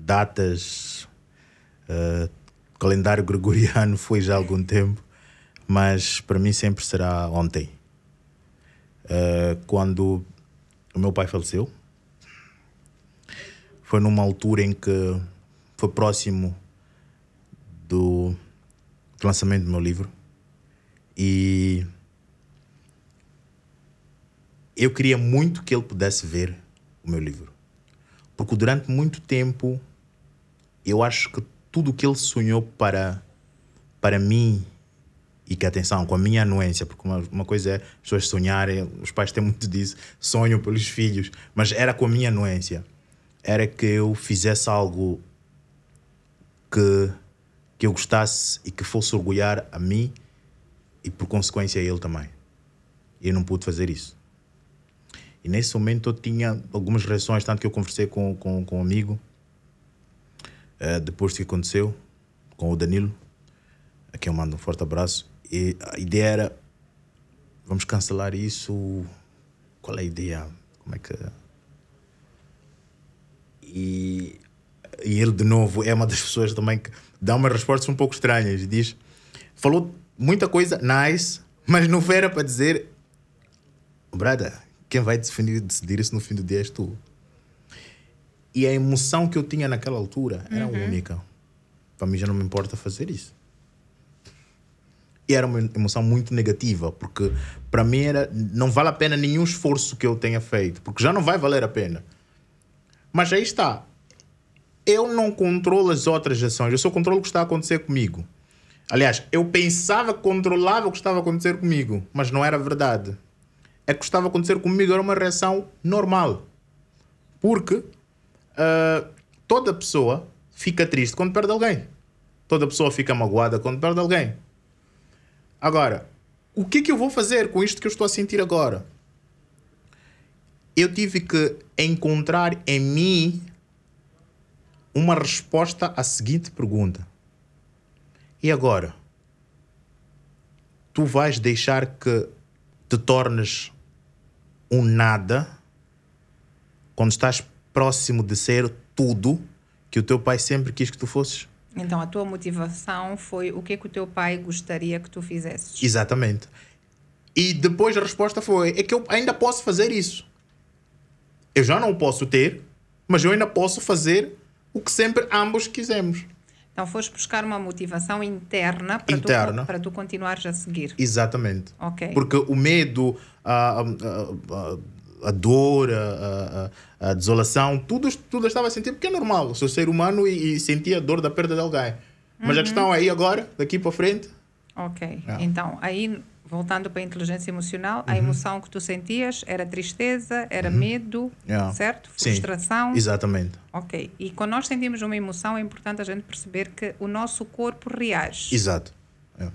B: datas, calendário gregoriano foi já há algum tempo, mas para mim sempre será ontem. Quando o meu pai faleceu, foi numa altura em que foi próximo do lançamento do meu livro e eu queria muito que ele pudesse ver o meu livro, porque durante muito tempo eu acho que tudo o que ele sonhou para mim, e que atenção, com a minha anuência, porque uma coisa é as pessoas sonharem, os pais têm muito disso, sonham pelos filhos, mas era com a minha anuência, era que eu fizesse algo que eu gostasse e que fosse orgulhar a mim e por consequência a ele também. E eu não pude fazer isso. E nesse momento eu tinha algumas reações, tanto que eu conversei com um amigo depois do que aconteceu com o Danilo, a quem eu mando um forte abraço. E a ideia era, vamos cancelar isso. Qual é a ideia? Como é que... E ele, de novo, é uma das pessoas também que dá umas respostas um pouco estranhas. Diz, falou muita coisa nice, mas não era para dizer, brada, quem vai decidir isso no fim do dia és tu. E a emoção que eu tinha naquela altura era única. Para mim já não me importa fazer isso. E era uma emoção muito negativa, porque para mim era, não vale a pena nenhum esforço que eu tenha feito, porque já não vai valer a pena. Mas aí está. Eu não controlo as outras ações, eu só controlo o que está a acontecer comigo. Aliás, eu pensava que controlava o que estava a acontecer comigo, mas não era verdade. É que o que estava a acontecer comigo era uma reação normal. Porque toda pessoa fica triste quando perde alguém. Toda pessoa fica magoada quando perde alguém. Agora, o que é que eu vou fazer com isto que eu estou a sentir agora? Eu tive que encontrar em mim uma resposta à seguinte pergunta. E agora? Tu vais deixar que te tornes um nada quando estás próximo de ser tudo que o teu pai sempre quis que tu fosses?
A: Então a tua motivação foi o que é que o teu pai gostaria que tu fizesses?
B: Exatamente. E depois a resposta foi, é que eu ainda posso fazer isso. Eu já não o posso ter, mas eu ainda posso fazer o que sempre ambos quisemos.
A: Então foste buscar uma motivação interna para tu continuares a seguir.
B: Exatamente.
A: Ok.
B: Porque o medo, a dor, a desolação, tudo eu estava a sentir, porque é normal. Eu sou ser humano e sentia a dor da perda de alguém. Mas a questão aí agora, daqui para frente...
A: Ok. Então, aí... Voltando para a inteligência emocional, a emoção que tu sentias era tristeza, era medo, certo? Frustração.
B: Sim, exatamente.
A: Ok. E quando nós sentimos uma emoção, é importante a gente perceber que o nosso corpo reage.
B: Exato.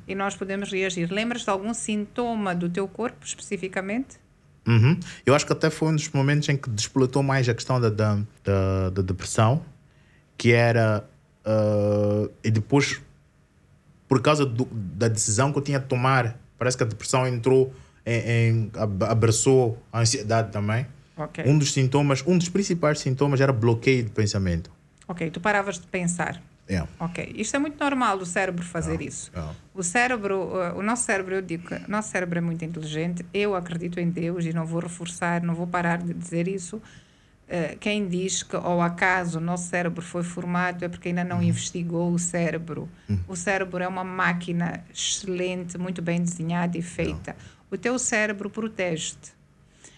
A: E nós podemos reagir. Lembras de algum sintoma do teu corpo, especificamente?
B: Eu acho que até foi um dos momentos em que despolatou mais a questão da depressão, que era... e depois, por causa da decisão que eu tinha de tomar, parece que a depressão entrou, abraçou a ansiedade também.
A: Okay.
B: Um dos principais sintomas era bloqueio de pensamento.
A: Ok, tu paravas de pensar. Ok, isto é muito normal do cérebro fazer isso. O cérebro, o nosso cérebro, eu digo que o nosso cérebro é muito inteligente. Eu acredito em Deus e não vou reforçar, não vou parar de dizer isso. Quem diz que ao acaso o nosso cérebro foi formado é porque ainda não investigou o cérebro. O cérebro é uma máquina excelente, muito bem desenhada e feita. O teu cérebro protege-te.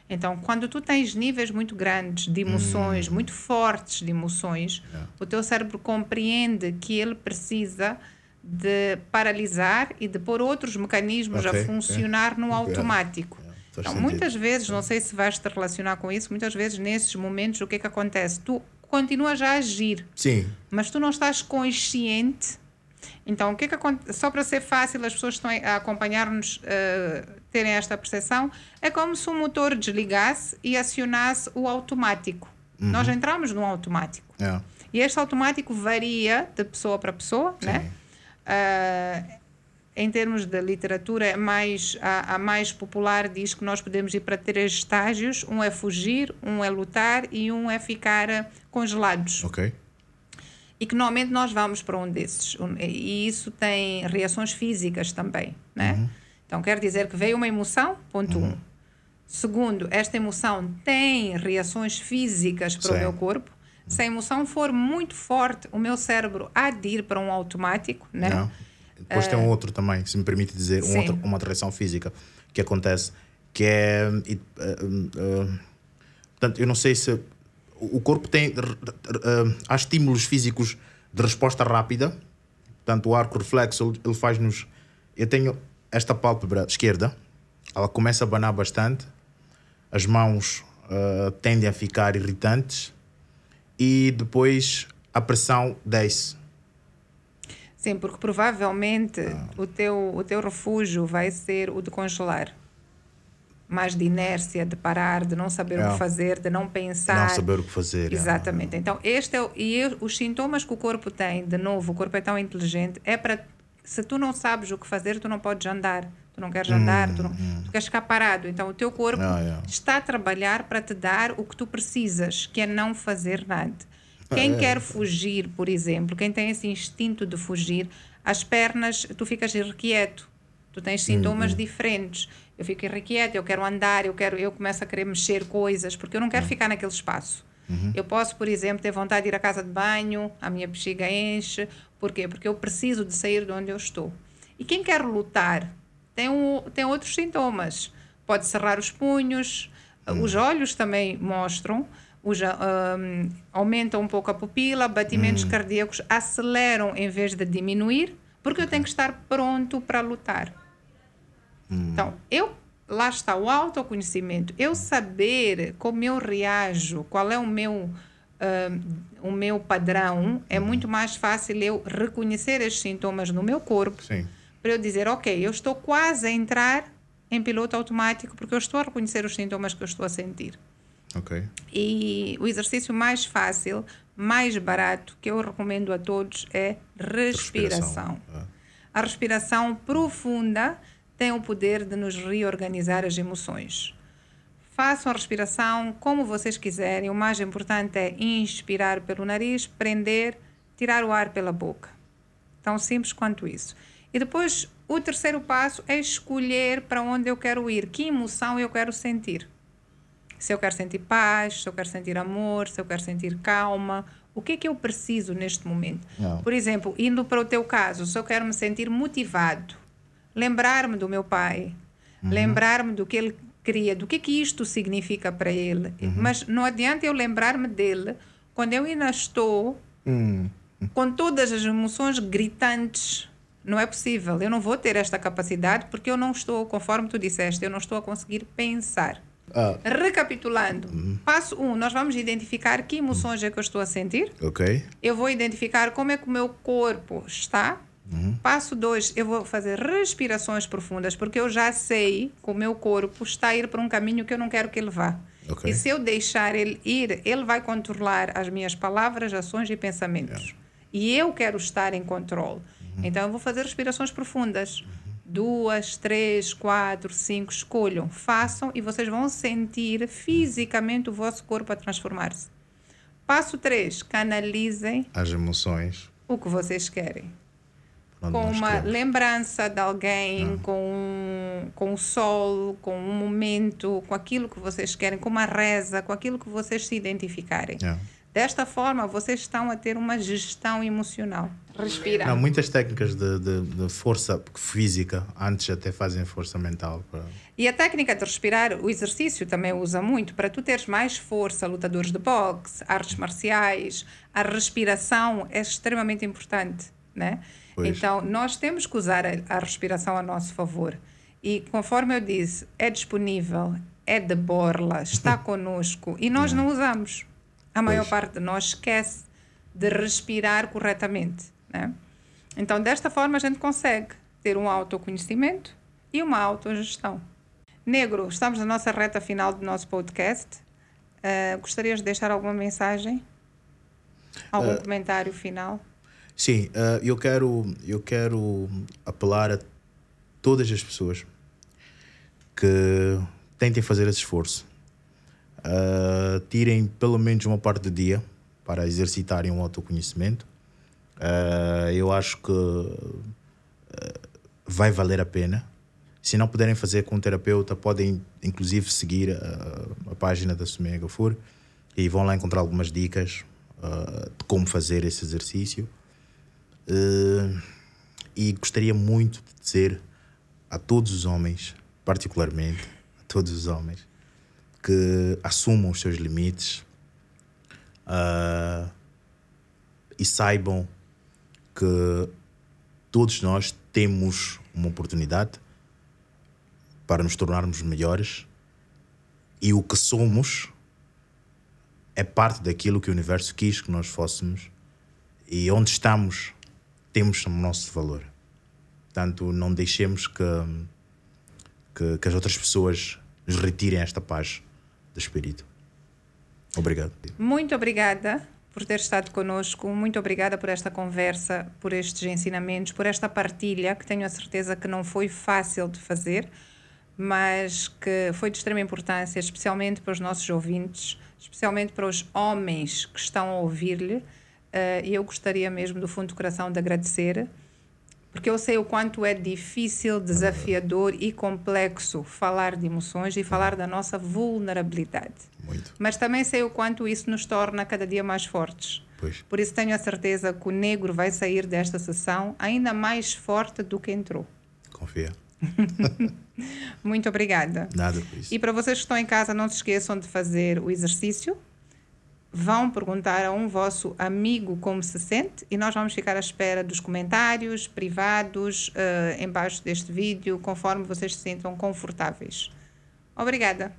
A: Então, quando tu tens níveis muito grandes de emoções, muito fortes de emoções, o teu cérebro compreende que ele precisa de paralisar e de pôr outros mecanismos a funcionar no automático. Então, muitas vezes, não sei se vais te relacionar com isso, muitas vezes nesses momentos o que é que acontece? Tu continuas a agir, mas tu não estás consciente. Então, o que é que acontece? Só para ser fácil, as pessoas que estão a acompanhar-nos terem esta percepção, é como se o motor desligasse e acionasse o automático. Nós entramos num automático. E este automático varia de pessoa para pessoa, né? Em termos de literatura, a mais popular diz que nós podemos ir para 3 estágios. Um é fugir, um é lutar e um é ficar congelados. E que normalmente nós vamos para um desses. E isso tem reações físicas também, né? Então quer dizer que veio uma emoção, ponto 1. Segundo, esta emoção tem reações físicas para o meu corpo. Se a emoção for muito forte, o meu cérebro há de ir para um automático, né?
B: Não. Depois tem um outro também, se me permite dizer, uma outra reação física que acontece, que é... portanto, eu não sei se... O corpo tem... há estímulos físicos de resposta rápida. Portanto, o arco reflexo, ele faz-nos... Eu tenho esta pálpebra esquerda, ela começa a abanar bastante, as mãos tendem a ficar irritantes e depois a pressão desce.
A: Sim, porque provavelmente o teu refúgio vai ser o de congelar. Mais de inércia, de parar, de não saber o que fazer, de não pensar.
B: Não saber o que fazer.
A: Exatamente. Então, os sintomas que o corpo tem, de novo, o corpo é tão inteligente, é para... Se tu não sabes o que fazer, tu não podes andar. Tu não queres andar, tu queres ficar parado. Então, o teu corpo está a trabalhar para te dar o que tu precisas, que é não fazer nada. Quem quer fugir, por exemplo, quem tem esse instinto de fugir, as pernas, tu ficas irrequieto. Tu tens sintomas diferentes. Eu fico irrequieta, eu quero andar, eu começo a querer mexer coisas, porque eu não quero ficar naquele espaço. Eu posso, por exemplo, ter vontade de ir à casa de banho, a minha bexiga enche. Por quê? Porque eu preciso de sair de onde eu estou. E quem quer lutar tem outros sintomas. Pode cerrar os punhos, os olhos também mostram, aumenta um pouco a pupila, batimentos cardíacos aceleram em vez de diminuir, porque eu tenho que estar pronto para lutar. Então, lá está o autoconhecimento. Eu saber como eu reajo, qual é o meu padrão, é muito mais fácil eu reconhecer esses sintomas no meu corpo.
B: Sim.
A: Para eu dizer, ok, eu estou quase a entrar em piloto automático porque eu estou a reconhecer os sintomas que eu estou a sentir.
B: Ok.
A: E o exercício mais fácil, mais barato, que eu recomendo a todos é respiração. A respiração profunda tem o poder de nos reorganizar as emoções. Façam a respiração como vocês quiserem. O mais importante é inspirar pelo nariz, prender, tirar o ar pela boca. Tão simples quanto isso. E depois, o terceiro passo é escolher para onde eu quero ir. Que emoção eu quero sentir. Se eu quero sentir paz, se eu quero sentir amor, se eu quero sentir calma. O que é que eu preciso neste momento? Por exemplo, indo para o teu caso, se eu quero me sentir motivado, lembrar-me do meu pai, lembrar-me do que ele queria, do que isto significa para ele. Mas não adianta eu lembrar-me dele quando eu ainda estou com todas as emoções gritantes. Não é possível. Eu não vou ter esta capacidade porque eu não estou, conforme tu disseste, eu não estou a conseguir pensar. Recapitulando, passo 1, nós vamos identificar que emoções é que eu estou a sentir.
B: Ok.
A: Eu vou identificar como é que o meu corpo está. Passo 2, eu vou fazer respirações profundas, porque eu já sei que o meu corpo está a ir para um caminho que eu não quero que ele vá.
B: Okay.
A: E se eu deixar ele ir, ele vai controlar as minhas palavras, ações e pensamentos. E eu quero estar em controle. Então eu vou fazer respirações profundas. 2, 3, 4, 5, escolham, façam e vocês vão sentir fisicamente o vosso corpo a transformar-se. Passo 3, canalizem
B: as emoções.
A: O que vocês querem. Com uma lembrança de alguém, com o sol, com um momento, com aquilo que vocês querem, com uma reza, com aquilo que vocês se identificarem. Desta forma, vocês estão a ter uma gestão emocional. Respirar.
B: Não, muitas técnicas de força física antes até fazem força mental.
A: E a técnica de respirar, o exercício também usa muito. Para tu teres mais força, lutadores de boxe, artes marciais, a respiração é extremamente importante, né? Então, nós temos que usar a respiração a nosso favor. E, conforme eu disse, é disponível, é de borla, está conosco e nós não usamos. A maior parte de nós esquece de respirar corretamente, né? Então, desta forma, a gente consegue ter um autoconhecimento e uma autogestão. Negro, estamos na nossa reta final do nosso podcast. Gostarias de deixar alguma mensagem? Algum comentário final?
B: Sim, eu quero apelar a todas as pessoas que tentem fazer esse esforço. Tirem pelo menos uma parte do dia para exercitarem um autoconhecimento Eu acho que vai valer a pena. Se não puderem fazer com um terapeuta, podem inclusive seguir a página da Sumé Gafur e vão lá encontrar algumas dicas de como fazer esse exercício. E gostaria muito de dizer a todos os homens, particularmente a todos os homens, que assumam os seus limites e saibam que todos nós temos uma oportunidade para nos tornarmos melhores, e o que somos é parte daquilo que o universo quis que nós fôssemos, e onde estamos temos o nosso valor. Portanto, não deixemos que as outras pessoas nos retirem esta paz do espírito. Obrigado.
A: Muito obrigada por ter estado connosco, muito obrigada por esta conversa, por estes ensinamentos, por esta partilha, que tenho a certeza que não foi fácil de fazer, mas que foi de extrema importância, especialmente para os nossos ouvintes, especialmente para os homens que estão a ouvir-lhe. E eu gostaria mesmo, do fundo do coração, de agradecer, porque eu sei o quanto é difícil, desafiador e complexo falar de emoções e falar da nossa vulnerabilidade.
B: Muito.
A: Mas também sei o quanto isso nos torna cada dia mais fortes.
B: Pois.
A: Por isso tenho a certeza que o negro vai sair desta sessão ainda mais forte do que entrou.
B: Confia.
A: Muito obrigada.
B: Nada por isso.
A: E para vocês que estão em casa, não se esqueçam de fazer o exercício. Vão perguntar a um vosso amigo como se sente e nós vamos ficar à espera dos comentários privados embaixo deste vídeo, conforme vocês se sintam confortáveis. Obrigada.